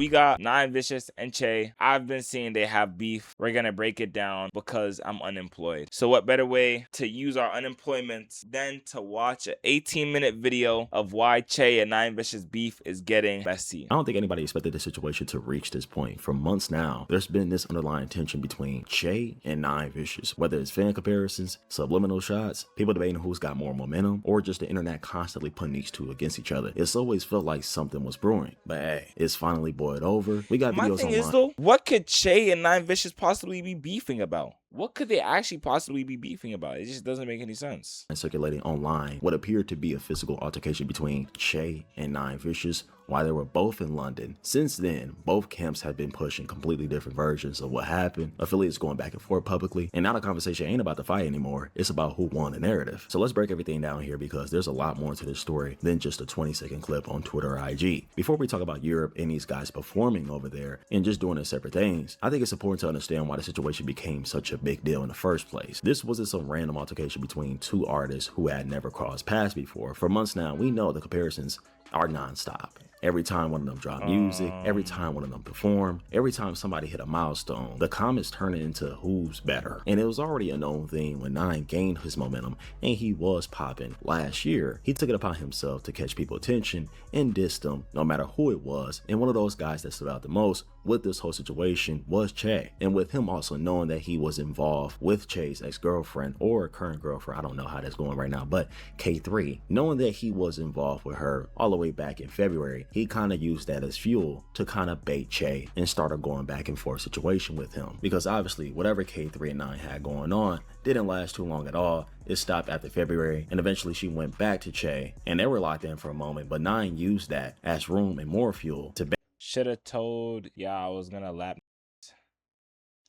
we got Nine Vicious and Che. I've been seeing they have beef. We're gonna break it down because I'm unemployed. So what better way to use our unemployment than to watch an 18-minute video of why Che and Nine Vicious beef is getting messy. I don't think anybody expected the situation to reach this point. For months now, there's been this underlying tension between Che and Nine Vicious, whether it's fan comparisons, subliminal shots, people debating who's got more momentum, or just the internet constantly putting these two against each other. It's always felt like something was brewing, but hey, it's finally boiled over. We got videos online. My thing is though, what could Che and Nine Vicious possibly be beefing about? What could they actually possibly be beefing about? It just doesn't make any sense. And circulating online what appeared to be a physical altercation between Che and Nine Vicious while they were both in London. Since then, both camps have been pushing completely different versions of what happened, affiliates going back and forth publicly, and now the conversation ain't about the fight anymore, it's about who won the narrative. So let's break everything down here because there's a lot more to this story than just a 20-second clip on Twitter or IG. Before we talk about Europe and these guys performing over there and just doing their separate things, I think it's important to understand why the situation became such a big deal in the first place. This wasn't some random altercation between two artists who had never crossed paths before. For months now, we know the comparisons are nonstop. Every time one of them drop music, every time one of them perform, every time somebody hit a milestone, the comments turn it into who's better. And it was already a known thing when Nine gained his momentum and he was popping last year. He took it upon himself to catch people's attention and dissed them no matter who it was. And one of those guys that stood out the most with this whole situation was Che. And with him also knowing that he was involved with Che's ex-girlfriend or current girlfriend, I don't know how that's going right now, but K3, knowing that he was involved with her all the way back in February, he kind of used that as fuel to kind of bait Che and start a going back and forth situation with him. Because obviously whatever K3 and Nine had going on didn't last too long at all. It stopped after February and eventually she went back to Che and they were locked in for a moment, but Nine used that as room and more fuel to should have told I was gonna lap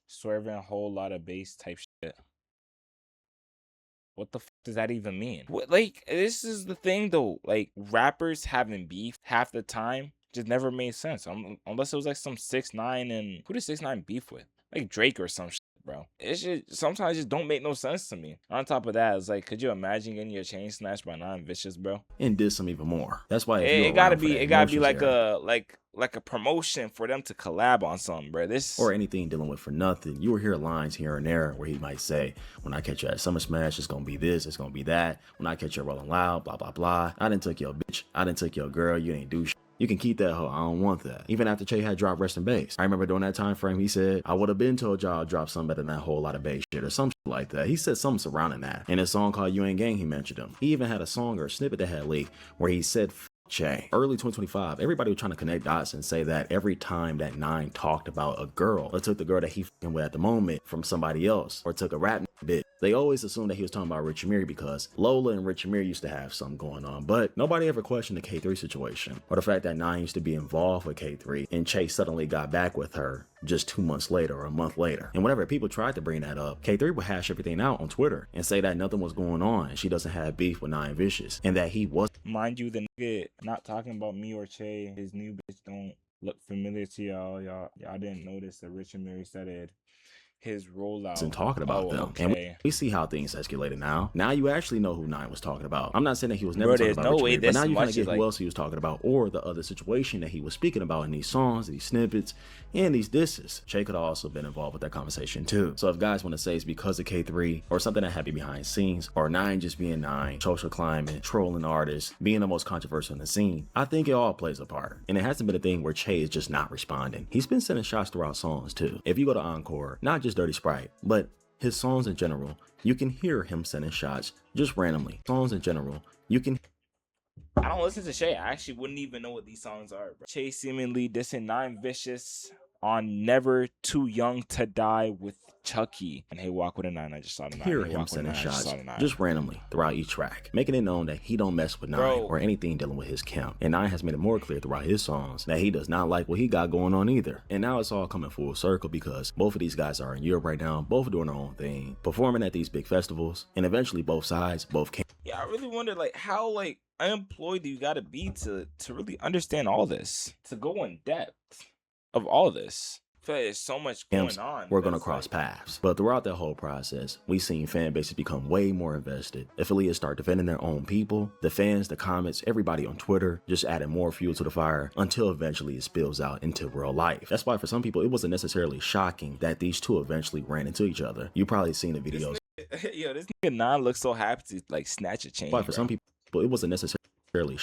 swerving a whole lot of bass type shit. What the f does that even mean? Like, this is the thing though, like rappers having beef half the time just never made sense. Unless it was like some 6ix9ine and who did 6ix9ine beef with? Like Drake or some shit, bro. It should sometimes just don't make no sense to me. On top of that, it's like, could you imagine getting your chain snatched by Nine Vicious, bro? And did some even more. That's why it gotta be like a promotion for them to collab on something, bro. This or anything dealing with For Nothing. You will hear lines here and there where he might say, when I catch you at Summer Smash, it's gonna be this, it's gonna be that. When I catch you Rolling Loud, blah blah blah. I didn't took your bitch, I didn't took your girl, you ain't do shit. You can keep that hoe, I don't want that. Even after Che had dropped Rest in Bass. I remember during that time frame, he said, I would have been told y'all drop something better than that whole lot of bass shit or some shit like that. He said something surrounding that. In a song called You Ain't Gang, he mentioned him. He even had a song or a snippet that had leaked where he said, Che. Early 2025, everybody was trying to connect dots and say that every time that Nine talked about a girl or took the girl that he f***ing with at the moment from somebody else or took a rap bit, they always assumed that he was talking about Rich Amiri because Lola and Rich Amiri used to have something going on, but nobody ever questioned the K3 situation or the fact that Nine used to be involved with K3 and Che suddenly got back with her just 2 months later or a month later. And whenever people tried to bring that up, K3 would hash everything out on Twitter and say that nothing was going on and she doesn't have beef with Nine Vicious and that he was. Mind you, the nigga not talking about me or Che, his new bitch don't look familiar to y'all. Y'all didn't notice that Rich Amiri said his rollout and talking about them. Okay. And we see how things escalated now. Now you actually know who Nine was talking about. I'm not saying that he was never talking about Rich Amiri, but now you kind of get who else he was talking about or the other situation that he was speaking about in these songs, these snippets, and these disses. Che could have also been involved with that conversation too. So if guys want to say it's because of K3 or something that happened behind scenes or Nine just being Nine, social climate, trolling artists, being the most controversial in the scene, I think it all plays a part. And it hasn't been a thing where Che is just not responding. He's been sending shots throughout songs too. If you go to Encore, not just Dirty Sprite, but his songs in general, you can hear him sending shots just randomly. Songs in general, you can. I don't listen to Che. I actually wouldn't even know what these songs are, bro. Che seemingly dissing Nine Vicious on Never Too Young to Die with Chucky. And Hey Walk with a Nine, I just saw the Nine. Hear him sending shots just randomly throughout each track, making it known that he don't mess with Nine or anything dealing with his camp. And Nine has made it more clear throughout his songs that he does not like what he got going on either. And now it's all coming full circle because both of these guys are in Europe right now, both doing their own thing, performing at these big festivals, and eventually both sides came. Yeah, I really wonder like how unemployed you gotta be to really understand all this, to go in depth of all this. I feel like there's so much camps going on. were going to that's cross like- paths. But throughout that whole process, we've seen fan bases become way more invested. Affiliates start defending their own people. The fans, the comments, everybody on Twitter just added more fuel to the fire until eventually it spills out into real life. That's why for some people, it wasn't necessarily shocking that these two eventually ran into each other. You probably seen the videos. Yo, this nigga Nine looks so happy to like snatch a chain. But for bro. some people, it wasn't necessarily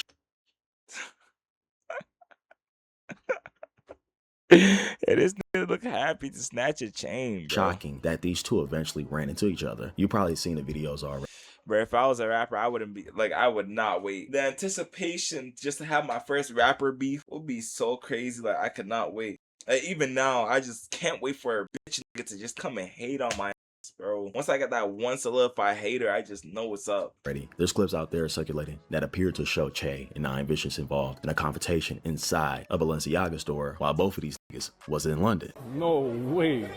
It is nigga look happy to snatch a chain, bro. shocking that these two eventually ran into each other. You probably seen the videos already. Bro, if I was a rapper, I wouldn't be like, I would not wait. The anticipation just to have my first rapper beef would be so crazy. Like, I could not wait. Like, even now, I just can't wait for a bitch nigga to just come and hate on my ass, bro. Once I got that one solidified hater, I just know what's up. There's clips out there circulating that appear to show Che and Nine Vicious involved in a confrontation inside a Balenciaga store while both of these niggas was in London. No way.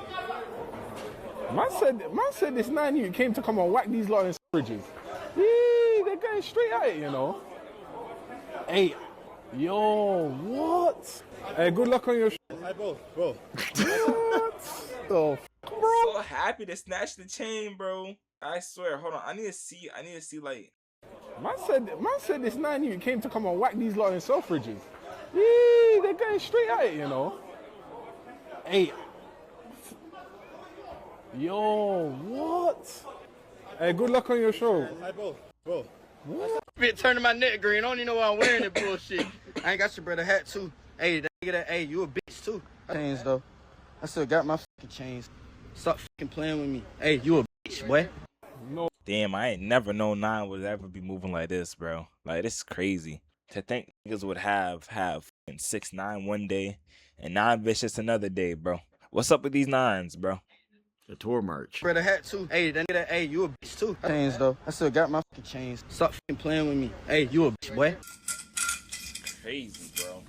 Man said this 9 unit came to come and whack these lot in fridges. Yeah, they're going straight at it, you know. Hey, yo, what? Hey, good luck on your Hey, bro. What? The I'm so happy to snatch the chain, bro. I swear. Hold on. I need to see like. Man said this 9 unit came to come and whack these lot in fridges. Yeah, they're going straight at it, you know. Hey, yo, what? Hey, good luck on your show. Hey, bro. Bit turning my neck green. I don't even know why I'm wearing that bullshit. I ain't got your brother hat too. Hey, that nigga, hey, you a bitch too. Chains though. I still got my fucking chains. Stop fucking playing with me. Hey, you a bitch, boy. Damn, I ain't never known Nine would ever be moving like this, bro. Like, this is crazy. To think niggas would have 6ix9ine one day and Nine Vicious another day, bro. What's up with these nines, bro? The tour merch. Brother hat too. Hey, that nigga, hey, you a bitch too. Chains though. I still got my fucking chains. Stop fucking playing with me. Hey, you a bitch, boy. Crazy, bro.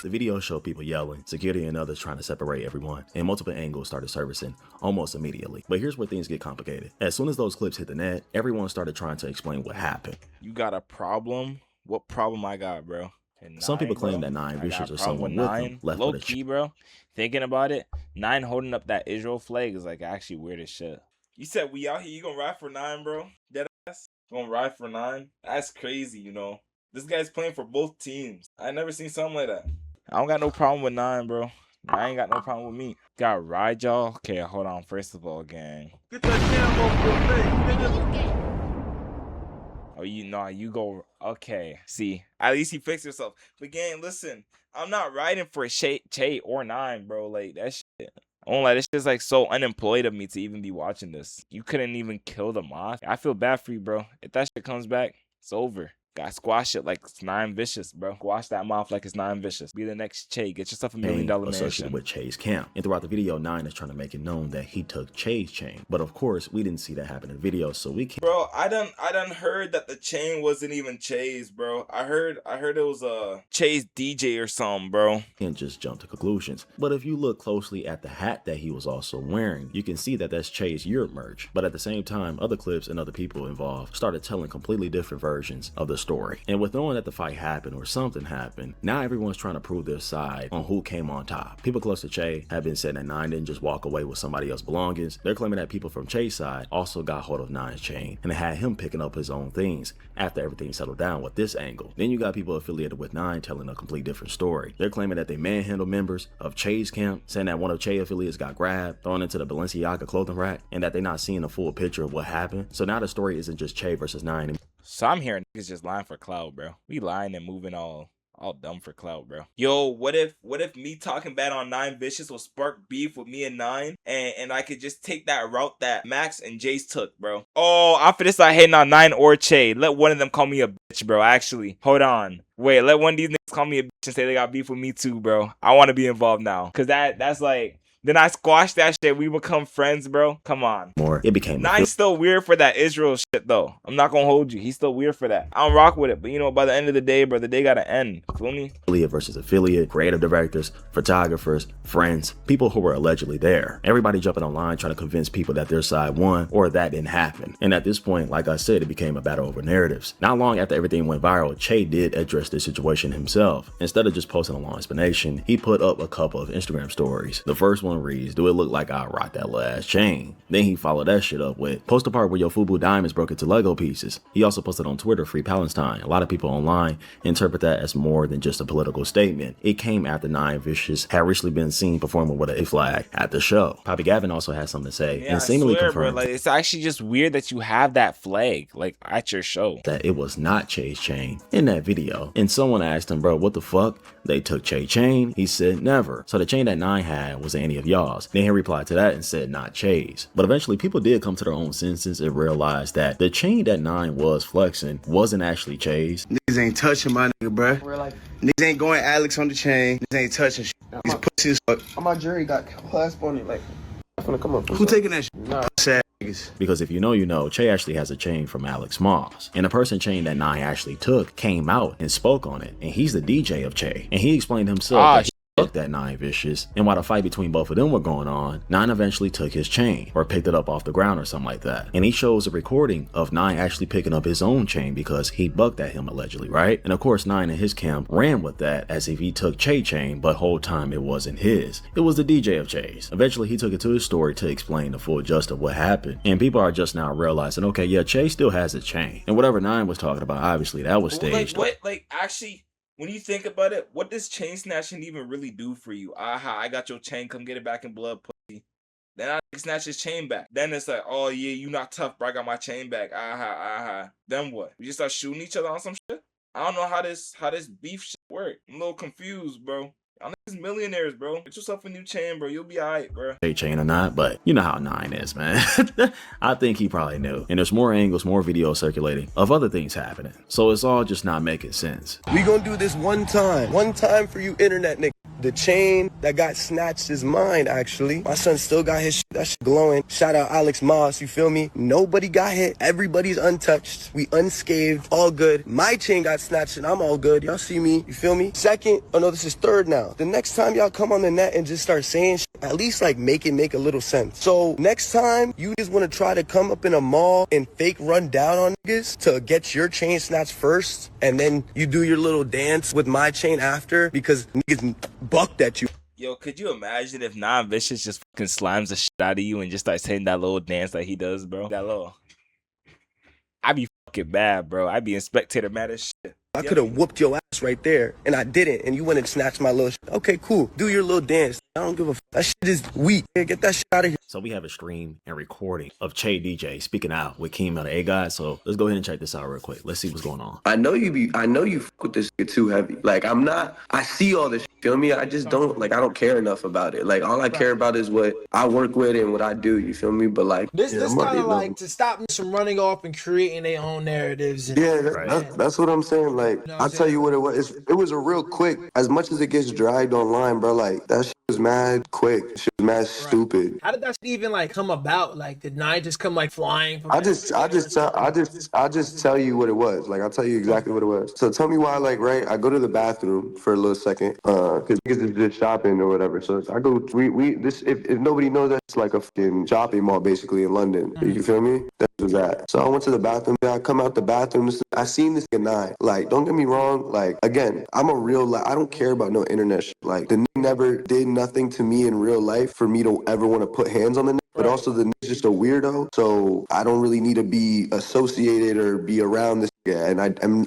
The video showed people yelling, security and others trying to separate everyone, and multiple angles started surfacing almost immediately. But here's where things get complicated. As soon as those clips hit the net, everyone started trying to explain what happened. You got a problem? What problem I got, bro? And Some people Nine, claim bro, that Nine I Vicious got a or problem someone with with Nine. him left Low with a key, bro. Thinking about it, Nine holding up that Israel flag is like actually weird as shit. You said we out here, you gonna ride for Nine, bro? Dead ass? Gonna ride for Nine? That's crazy, you know. This guy's playing for both teams. I never seen something like that. I don't got no problem with Nine, bro. I ain't got no problem with me. Got ride y'all? Okay, hold on. First of all, gang. Get that damn off your face, nigga. Oh, you go. Okay, see, at least he fixed himself. But gang, listen, I'm not riding for Che or Nine, bro. Like that shit. I won't lie, this shit's like so unemployed of me to even be watching this. You couldn't even kill the moth. I feel bad for you, bro. If that shit comes back, it's over. Gotta squash it like it's Nine Vicious, bro. Squash that mouth like it's Nine Vicious. Be the next Che. Get yourself $1 million associated mansion. with Che's camp. And throughout the video, Nine is trying to make it known that he took Che's chain. But of course, we didn't see that happen in the video, so we can't. Bro, I done heard that the chain wasn't even Che's, bro. I heard it was a Che's DJ or something, bro. Can't just jump to conclusions. But if you look closely at the hat that he was also wearing, you can see that that's Che's Europe merch. But at the same time, other clips and other people involved started telling completely different versions of the story. And with knowing that the fight happened or something happened, now everyone's trying to prove their side on who came on top. People close to Che have been saying that Nine didn't just walk away with somebody else's belongings. They're claiming that people from Che's side also got hold of Nine's chain and had him picking up his own things after everything settled down with this angle. Then you got people affiliated with Nine telling a complete different story. They're claiming that they manhandled members of Che's camp, saying that one of Che affiliates got grabbed, thrown into the Balenciaga clothing rack, and that they're not seeing a full picture of what happened. So now the story isn't just Che versus Nine. So I'm hearing niggas just lying for clout, bro. We lying and moving all dumb for clout, bro. Yo, what if me talking bad on Nine Vicious will spark beef with me and Nine, and I could just take that route that Max and Jace took, bro? Oh, after this I hating on Nine or Che. Let one of them call me a bitch, bro. Actually, hold on. Wait, let one of these niggas call me a bitch and say they got beef with me too, bro. I want to be involved now, cause that's like Then I squashed that shit. We become friends, bro. Come on. more, it became Nine's still weird for that Israel shit, though. I'm not gonna hold you. He's still weird for that. I don't rock with it. But, you know, by the end of the day, bro, the day gotta end. Feel me? affiliate versus affiliate, creative directors, photographers, friends, people who were allegedly there. Everybody jumping online trying to convince people that their side won or that didn't happen. And at this point, like I said, it became a battle over narratives. Not long after everything went viral, Che did address this situation himself. Instead of just posting a long explanation, he put up a couple of Instagram stories. The first one reads, "Do it look like I rocked that last chain?" Then he followed that shit up with, "Post a part where your FUBU diamonds broke into Lego pieces." He also posted on Twitter, "Free Palestine." A lot of people online interpret that as more than just a political statement. It came after Nine Vicious had recently been seen performing with a flag at the show. Poppy Gavin also had something to say Yeah, and seemingly I swear, bro. confirmed Like, it's actually just weird that you have that flag, like, at your show. that it was not Che's chain in that video. And someone asked him, "Bro, what the fuck? They took Che's chain?" He said, "Never. So the chain that Nine had was any of y'all's." Then he replied to that and said, "Not Che's." But eventually people did come to their own senses and realized that the chain that Nine was flexing wasn't actually Che's. Niggas ain't touching my nigga, bruh. Niggas ain't going Alex on the chain. Niggas ain't touching shit. These pussy as fuck. My jury got clasp on it, like, I'm gonna come up. Who taking that shit? Pussy ass niggas. Because if you know, you know, Che actually has a chain from Alex Moss. And the person chain that Nine actually took came out and spoke on it. And he's the DJ of Che. And he explained himself that he fucked that Nine Vicious. And while the fight between both of them were going on, Nine eventually took his chain or picked it up off the ground or something like that. And he shows a recording of Nine actually picking up his own chain because he bucked at him allegedly, right? And of course, Nine and his camp ran with that as if he took Che chain, but whole time it wasn't his. It was the DJ of Che's. Eventually, he took it to his story to explain the full gist of what happened. And people are just now realizing, okay, yeah, Che still has a chain. And whatever Nine was talking about, obviously, that was staged. Like, what? Like, actually, when you think about it, what does chain snatching even really do for you? Aha, I got your chain. Come get it back in blood, pussy. Then I snatch his chain back. Then it's like, oh yeah, you not tough, bro. I got my chain back. Aha. Then what? We just start shooting each other on some shit? I don't know how this beef shit work. I'm a little confused, bro. Y'all niggas millionaires, bro. Get yourself a new chain, bro. You'll be alright, bro. Chain or not, but you know how Nine is, man. I think he probably knew. And there's more angles, more videos circulating of other things happening. So it's all just not making sense. We gonna do this one time for you internet nigga. The chain that got snatched is mine, actually. My son still got his that shit glowing. Shout out Alex Moss, you feel me? Nobody got hit. Everybody's untouched. We unscathed, all good. My chain got snatched and I'm all good. Y'all see me, you feel me? Second, oh no, this is third now. The next time y'all come on the net and just start saying shit, at least like make it make a little sense. So next time you just want to try to come up in a mall and fake run down on niggas to get your chain snatched first, and then you do your little dance with my chain after because niggas bucked at you. Yo, could you imagine if Nine Vicious just fucking slimes the shit out of you and just starts saying that little dance that he does, bro? That little. I'd be fucking mad, bro. I'd be in spectator mad as shit. I could have whooped your ass right there, and I didn't, and you went and snatched my little shit. Okay, cool. Do your little dance. I don't give a f. That shit is weak. Get that shit out of here. So we have a stream and recording of Che DJ speaking out with Keem the A guy. So let's go ahead and check this out real quick. Let's see what's going on. I know you fuck with this shit too heavy. Like I see all this shit, feel me? I just don't, like, I don't care enough about it. Like, all I care about is what I work with and what I do, you feel me? But like, this kind of like to stop them from running off and creating their own narratives. And, that's what I'm saying. Like, I'll tell you what it was. It was a real quick, as much as it gets dragged online, bro, like, that shit was mad quick. Shit was mad stupid. How did that shit even like come about? Like, did Nine just come like flying from I'll just tell you what it was. Like, I'll tell you exactly what it was. So tell me why, like, right, I go to the bathroom for a little second, cause niggas is just shopping or whatever. So I go, if nobody knows, that's like a fucking shopping mall basically in London. You feel me? That's what that. So I went to the bathroom. I come out the bathroom. I seen this Nine. Like, don't get me wrong. Like, again, I'm a real, I don't care about no internet shit. Like, the nigga never did nothing to me in real life for me to ever want to put hands on the nigga. But also the nigga's just a weirdo. So I don't really need to be associated or be around this guy. And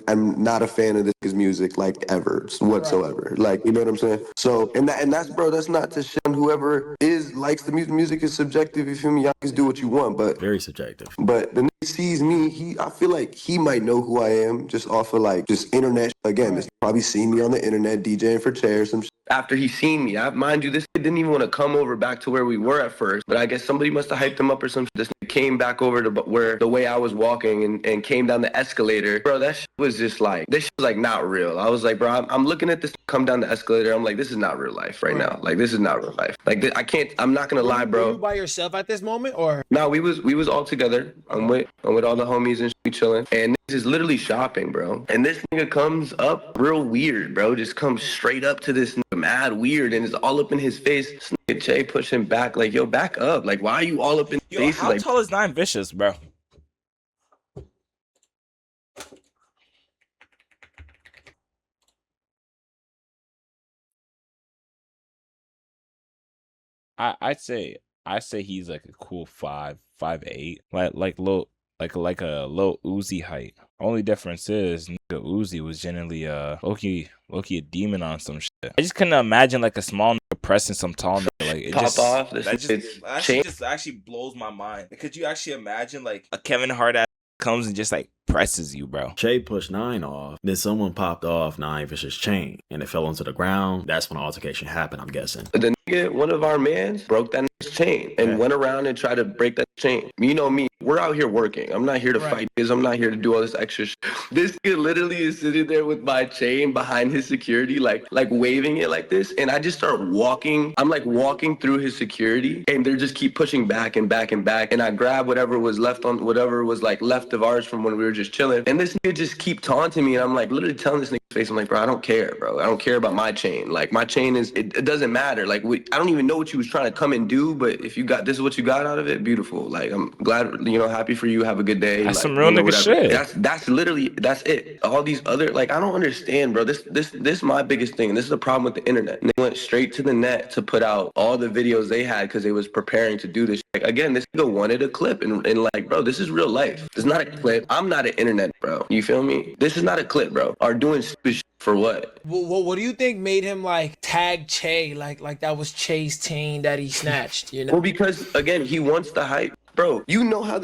I'm not a fan of this nigga's music, like, ever, whatsoever. Like, you know what I'm saying? So, and that's, bro, that's not to shun whoever likes the music. Music is subjective, you feel me? Y'all can do what you want, but very subjective. But the nigga sees me, I feel like he might know who I am just off of like just internet. Again, he's probably seen me on the internet DJing for Che or some shit. After he seen me, mind you, this kid didn't even want to come over back to where we were at first, but I guess somebody must have hyped him up or some shit. This nigga came back over to where the way I was walking and came down the escalator, bro, that shit was just like, this shit was like not real. I was like, bro, I'm looking at this come down the escalator. I'm like, this is not real life right now. Like, this is not real life. Like, I'm not gonna lie, bro. Were you by yourself at this moment, or? No, we was all together. I'm with all the homies and shit, chilling. And this is literally shopping, bro. And this nigga comes up real weird, bro. Just comes straight up to this nigga, mad weird, and is all up in his face. This nigga Jay pushing back, like, yo, back up. Like, why are you all up in his face? How like, tall is Nine Vicious, bro? I'd say he's like a cool 5'8", like a little Uzi height. Only difference is nigga Uzi was generally Loki a demon on some shit. I just couldn't imagine like a small nigga pressing some tall nigga. Like it pop just off. that actually blows my mind. Could you actually imagine like a Kevin Hart ass comes and just like presses you, bro? Che pushed 9 off, then someone popped off 9 Vicious' chain, and it fell onto the ground. That's when the altercation happened, I'm guessing. The nigga, one of our mans, broke that nigga's chain and went around and tried to break that chain. You know me, we're out here working. I'm not here to fight because I'm not here to do all this extra shit. This nigga literally is sitting there with my chain behind his security, like waving it like this, and I just start walking. I'm like walking through his security, and they just keep pushing back and back and back, and I grab whatever was left of ours from when we were just chilling, and this nigga just keep taunting me, and I'm like literally telling this nigga's face, I'm like, bro, I don't care, bro. I don't care about my chain. Like, my chain is, it doesn't matter. Like, I don't even know what you was trying to come and do, but if you got, this is what you got out of it, beautiful. Like, I'm glad, happy for you. Have a good day. That's like, some real nigga shit. That's literally, that's it. All these other, like, I don't understand, bro. This is my biggest thing. This is the problem with the internet. And they went straight to the net to put out all the videos they had because they was preparing to do this. Like, again, this nigga wanted a clip, and like, bro, this is real life. It's not a clip. I'm not an internet, bro. You feel me? This is not a clip, bro. Are doing stupid shit for what? Well, what do you think made him like tag Che like that was Che's chain that he snatched? You know? Well, because again, he wants the hype. Bro, you know how,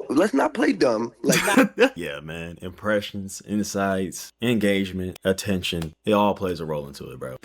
let's not play dumb. Like, Yeah, man. Impressions, insights, engagement, attention. It all plays a role into it, bro.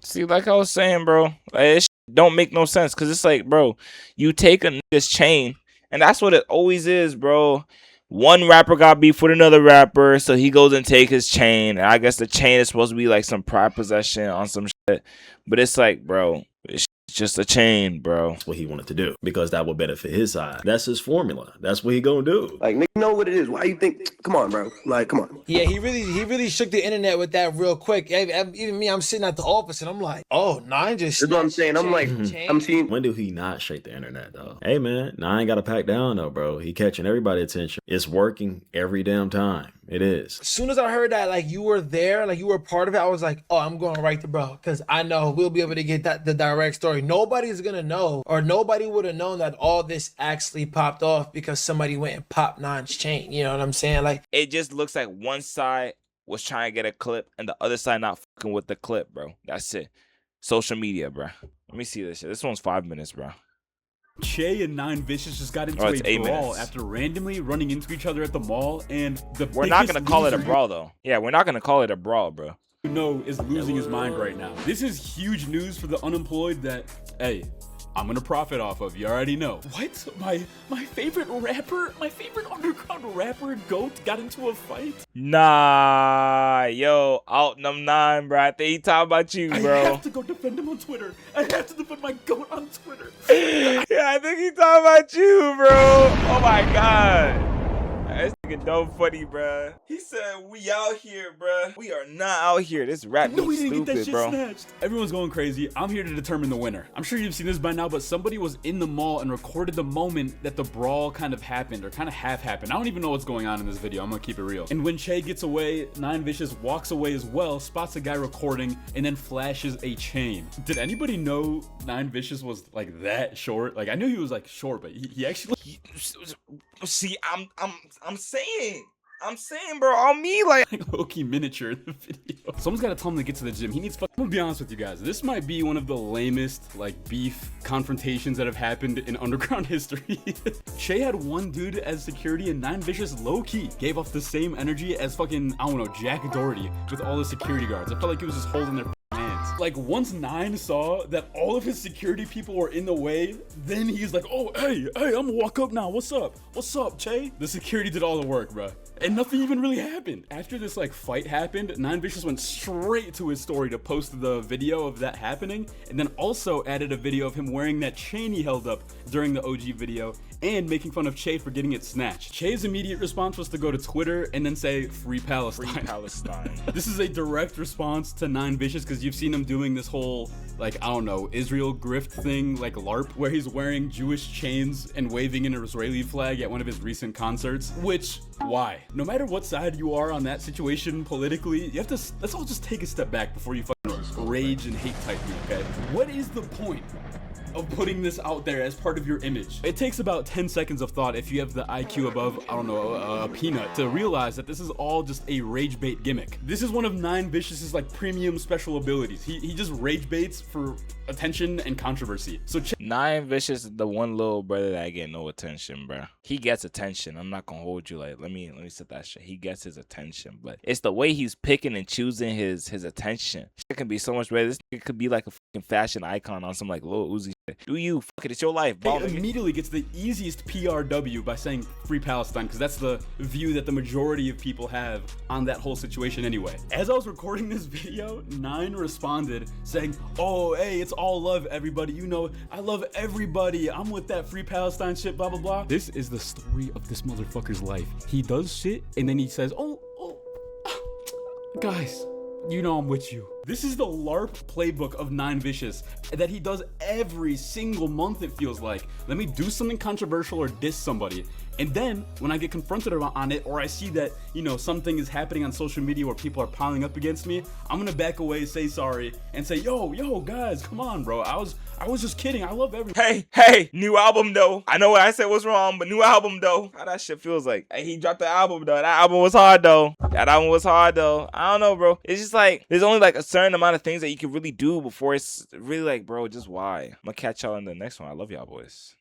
See, like I was saying, bro, like, it don't make no sense because it's like, bro, you take a nigga's chain, and that's what it always is, bro. One rapper got beef with another rapper, so he goes and take his chain. And I guess the chain is supposed to be like some pride possession on some shit, but it's like, bro, it's just a chain, bro. That's what he wanted to do because that would benefit his side. That's his formula. That's what he gonna do. Like, nigga know what it is. Why you think? Come on, bro. Like, come on. Yeah, he really shook the internet with that real quick. Even me, I'm sitting at the office and I'm like, oh, Nine just. That's what I'm saying. I'm like, I'm seeing. When do he not shake the internet though? Hey man, Nine got to pack down though, bro. He catching everybody's attention. It's working every damn time. It is. As soon as I heard that, like, you were there, like, you were part of it, I was like, oh, I'm going right to bro. Because I know we'll be able to get the direct story. Nobody's going to know, or nobody would have known that all this actually popped off because somebody went and popped Nine's chain. You know what I'm saying? Like, it just looks like one side was trying to get a clip and the other side not fucking with the clip, bro. That's it. Social media, bro. Let me see this shit. This one's 5 minutes, bro. Che and Nine Vicious just got into a brawl after randomly running into each other at the mall, and we're not gonna call it a brawl though. Yeah, we're not gonna call it a brawl, bro. You know, is losing his mind right now. This is huge news for the unemployed that, hey, I'm gonna profit off of. You already know. What? My favorite rapper, my favorite underground rapper, GOAT, got into a fight? Nah, yo, out num 9, bro. I think he talking about you, bro. I have to go defend him on Twitter. I have to defend my GOAT on Twitter. Yeah, I think he talking about you, bro. Oh my god. This nigga dumb funny, bro. He said, we out here, bro. We are not out here. This rap no, we beat didn't stupid, get that shit bro. Snatched. Everyone's going crazy. I'm here to determine the winner. I'm sure you've seen this by now, but somebody was in the mall and recorded the moment that the brawl kind of happened, or kind of half happened. I don't even know what's going on in this video. I'm gonna keep it real. And when Che gets away, Nine Vicious walks away as well, spots a guy recording, and then flashes a chain. Did anybody know Nine Vicious was like that short? Like, I knew he was like short, but he actually. See, I'm saying, bro, on me, like low-key miniature in the video. Someone's got to tell him to get to the gym. He needs I'm gonna be honest with you guys. This might be one of the lamest, like, beef confrontations that have happened in underground history. Che had one dude as security, and Nine Vicious low-key gave off the same energy as fucking, I don't know, Jack Doherty with all the security guards. I felt like he was just holding their hands. Like once Nine saw that all of his security people were in the way, then he's like, oh, hey, I'm gonna walk up now. What's up, Che? The security did all the work, bruh. And nothing even really happened. After this like fight happened, Nine Vicious went straight to his story to post the video of that happening, and then also added a video of him wearing that chain he held up during the OG video and making fun of Che for getting it snatched. Che's immediate response was to go to Twitter and then say, Free Palestine. Free Palestine. This is a direct response to Nine Vicious, because you've seen him doing this whole, like, I don't know, Israel grift thing, like LARP, where he's wearing Jewish chains and waving an Israeli flag at one of his recent concerts. Which, why? No matter what side you are on that situation politically, you have to, let's all just take a step back before you fucking rage and hate type me, okay? What is the point of putting this out there as part of your image? It takes about 10 seconds of thought if you have the IQ above, I don't know, a peanut, to realize that this is all just a rage bait gimmick. This is one of Nine Vicious's like premium special abilities. He just rage baits for attention and controversy. So Nine Vicious is the one little brother that get no attention, bro. He gets attention. I'm not gonna hold you. Like, let me set that shit. He gets his attention, but it's the way he's picking and choosing his attention. Shit can be so much better. This nigga could be like a fucking fashion icon on some like Lil Uzi shit. Do you? Fuck it. It's your life, bro. He immediately gets the easiest PRW by saying Free Palestine, because that's the view that the majority of people have on that whole situation anyway. As I was recording this video, Nine responded saying, oh, hey, it's all love, everybody. You know, I love everybody. I'm with that Free Palestine shit, blah, blah, blah. This is the story of this motherfucker's life. He does shit, and then he says, oh, guys, you know I'm with you. This is the LARP playbook of Nine Vicious that he does every single month, it feels like. Let me do something controversial or diss somebody. And then when I get confronted on it, or I see that, you know, something is happening on social media where people are piling up against me, I'm gonna back away, say sorry, and say, yo, guys, come on, bro. I was just kidding. I love everyone. Hey, new album though. I know what I said was wrong, but new album though. How that shit feels like. Hey, he dropped the album though. That album was hard though. I don't know, bro. It's just like, there's only like a certain amount of things that you can really do before it's really like, bro, just why? I'm gonna catch y'all in the next one. I love y'all boys.